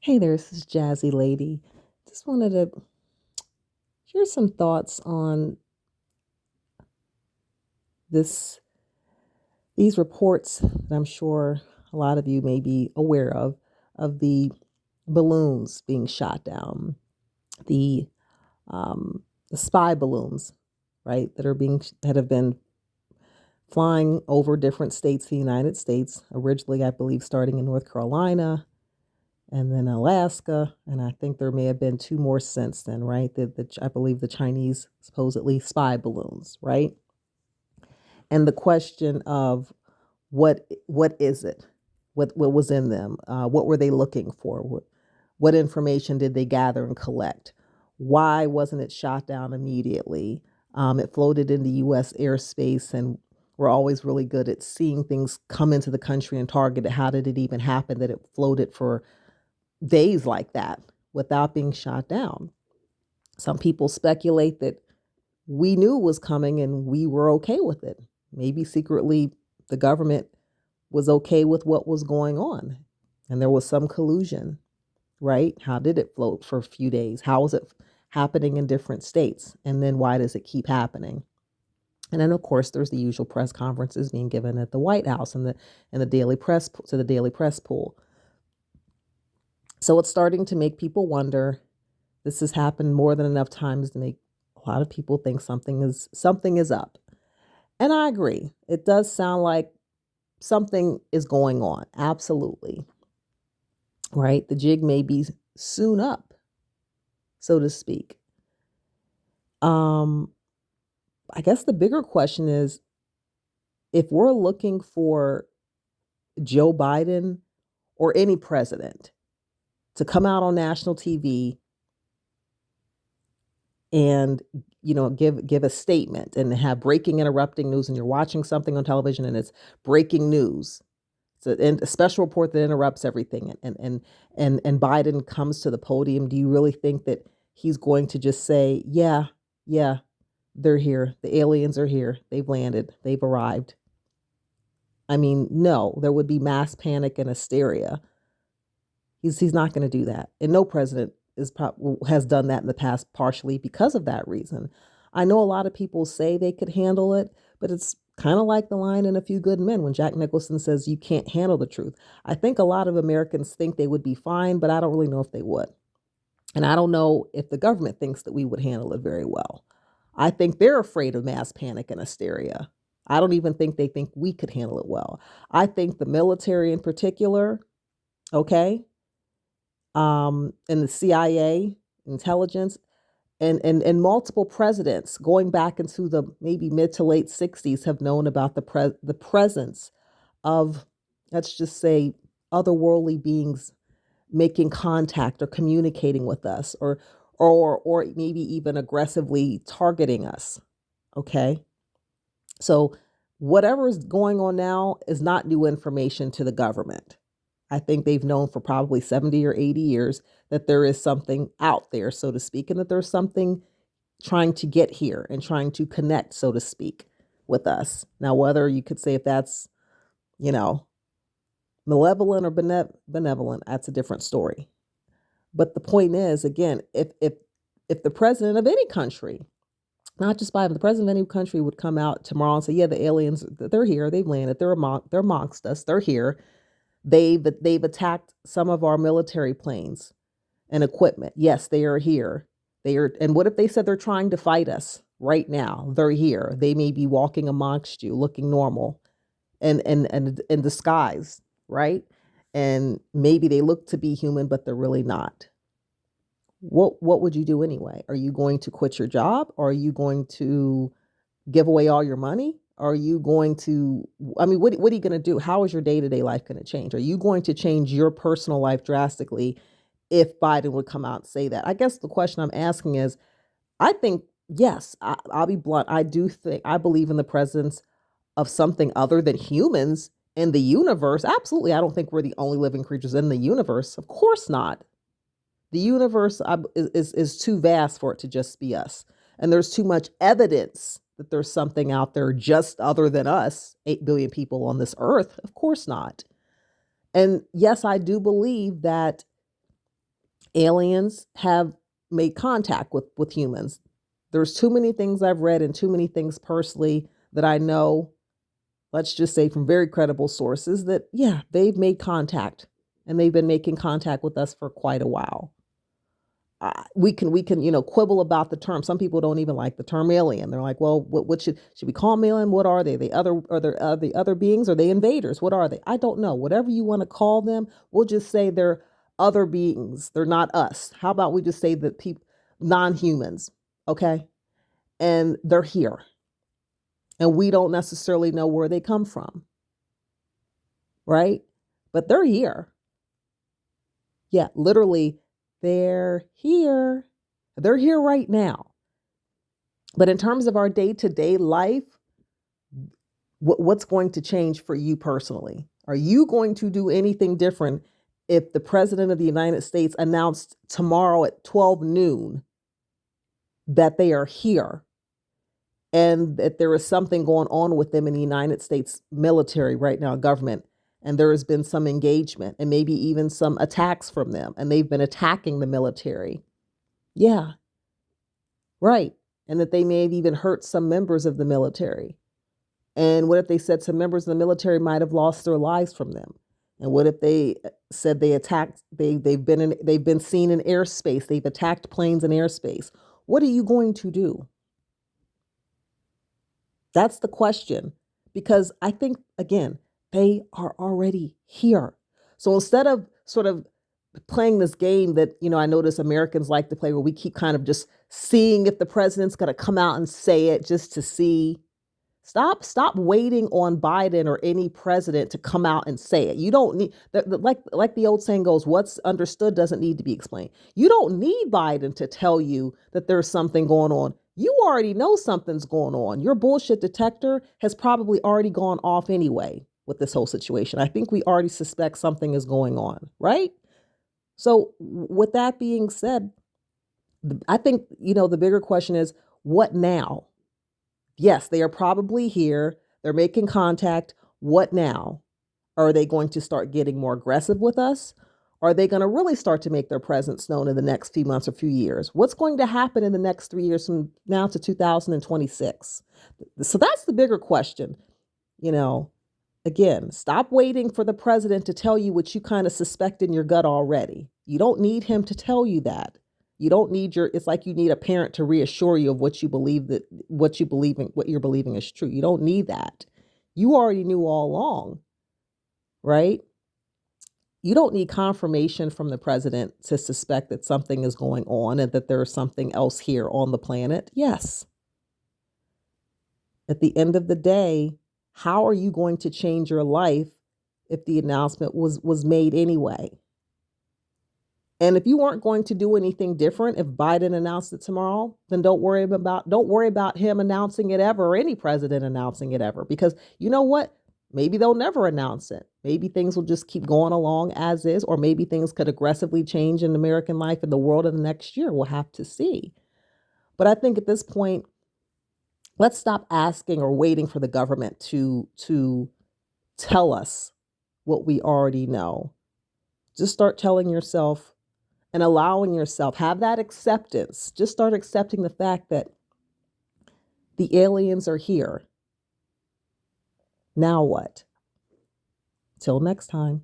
Hey there, this is Jazzy Lady. Just wanted to share some thoughts on this these reports that I'm sure a lot of you may be aware of the balloons being shot down, the the spy balloons, right, that have been flying over different states of the United States. Originally, I believe, starting in North Carolina, and then Alaska, and I think there may have been two more since then, right? I believe the Chinese supposedly spy balloons, right? And the question of what is it? What was in them? What were they looking for? What information did they gather and collect? Why wasn't it shot down immediately? It floated into U.S. airspace, and we're always really good at seeing things come into the country and target it. How did it even happen that it floated for days like that without being shot down? Some people speculate that we knew it was coming and we were okay with it. Maybe secretly the government was okay with what was going on and there was some collusion, right? How did it float for a few days? How was it happening in different states? And then why does it keep happening? And then of course there's the usual press conferences being given at the White House and the daily press to the daily press pool. So it's starting to make people wonder. This has happened more than enough times to make a lot of people think something is up. And I agree. It does sound like something is going on. Absolutely. Right? The jig may be soon up, so to speak. Um, I guess the bigger question is, if we're looking for Joe Biden or any president to come out on national TV and give a statement and have breaking interrupting news, and you're watching something on television and it's breaking news. So, and a special report that interrupts everything, and Biden comes to the podium. Do you really think that he's going to just say, "Yeah, yeah, they're here. The aliens are here. They've landed. They've arrived"? I mean, no, there would be mass panic and hysteria. He's not going to do that, and no president has done that in the past, partially because of that reason. I know a lot of people say they could handle it, but it's kind of like the line in A Few Good Men when Jack Nicholson says you can't handle the truth. I think a lot of Americans think they would be fine, but I don't really know if they would. And I don't know if the government thinks that we would handle it very well. I think they're afraid of mass panic and hysteria. I don't even think they think we could handle it well. I think the military in particular, okay, and the CIA, intelligence, and multiple presidents going back into the maybe mid to late 60s have known about the presence of, let's just say, otherworldly beings making contact or communicating with us, or maybe even aggressively targeting us. Okay, so whatever is going on now is not new information to the government. I think they've known for probably 70 or 80 years that there is something out there, so to speak, and that there's something trying to get here and trying to connect, so to speak, with us. Now, whether you could say if that's, you know, malevolent or benevolent, that's a different story. But the point is, again, if the president of any country, not just Biden, the president of any country would come out tomorrow and say, "Yeah, the aliens, they're here, they've landed, they're amongst us, they're here. They've attacked some of our military planes and equipment. Yes, they are here. They are." And what if they said they're trying to fight us right now? They're here. They may be walking amongst you, looking normal and in disguise, right? And maybe they look to be human, but they're really not. What would you do anyway? Are you going to quit your job? Or are you going to give away all your money? Are you going to, I mean, what are you going to do? How is your day-to-day life going to change? Are you going to change your personal life drastically if Biden would come out and say that? I guess the question I'm asking is, I think, yes, I'll be blunt. I believe in the presence of something other than humans in the universe. Absolutely. I don't think we're the only living creatures in the universe. Of course not. The universe is too vast for it to just be us. And there's too much evidence that there's something out there just other than us, 8 billion people on this earth. Of course not. And yes, I do believe that Aliens have made contact with humans. There's too many things I've read and too many things personally that I know, let's just say from very credible sources, that yeah, they've made contact and they've been making contact with us for quite a while. We can quibble about the term. Some people don't even like the term alien. They're like, well, what should we call them alien? What are they? They other are they other beings? Are they invaders? What are they? I don't know. Whatever you want to call them, we'll just say they're other beings. They're not us. How about we just say that people non-humans, okay? And they're here, and we don't necessarily know where they come from, right? But they're here. Yeah, literally, they're here. They're here right now. But in terms of our day to day life, what's going to change for you personally? Are you going to do anything different if the president of the United States announced tomorrow at 12 noon that they are here and that there is something going on with them in the United States military right now, government, and there has been some engagement and maybe even some attacks from them, and they've been attacking the military? Yeah, right. And that they may have even hurt some members of the military. And what if they said some members of the military might have lost their lives from them? And what if they said they attacked, they've been seen in airspace, they've attacked planes in airspace? What are you going to do? That's the question. Because I think, again, they are already here. So instead of sort of playing this game that, I notice Americans like to play, where we keep kind of just seeing if the president's going to come out and say it just to see. Stop waiting on Biden or any president to come out and say it. You don't need, like the old saying goes, what's understood doesn't need to be explained. You don't need Biden to tell you that there's something going on. You already know something's going on. Your bullshit detector has probably already gone off anyway with this whole situation. I think we already suspect something is going on, right? So with that being said, I think, the bigger question is, what now? Yes, they are probably here. They're making contact. What now? Are they going to start getting more aggressive with us? Are they going to really start to make their presence known in the next few months or few years? What's going to happen in the next 3 years from now to 2026? So that's the bigger question. You know, Again, stop waiting for the president to tell you what you kind of suspect in your gut already. You don't need him to tell you that. You don't need it's like you need a parent to reassure you of what you believe, that what you're believing is true. You don't need that. You already knew all along, right? You don't need confirmation from the president to suspect that something is going on and that there's something else here on the planet. Yes. At the end of the day, how are you going to change your life if the announcement was made anyway? And if you weren't going to do anything different, if Biden announced it tomorrow, then don't worry about him announcing it ever, or any president announcing it ever, because you know what? Maybe they'll never announce it. Maybe things will just keep going along as is, or maybe things could aggressively change in American life and the world in the next year. We'll have to see. But I think at this point, let's stop asking or waiting for the government to tell us what we already know. Just start telling yourself and allowing yourself, have that acceptance. Just start accepting the fact that the aliens are here. Now what? Till next time.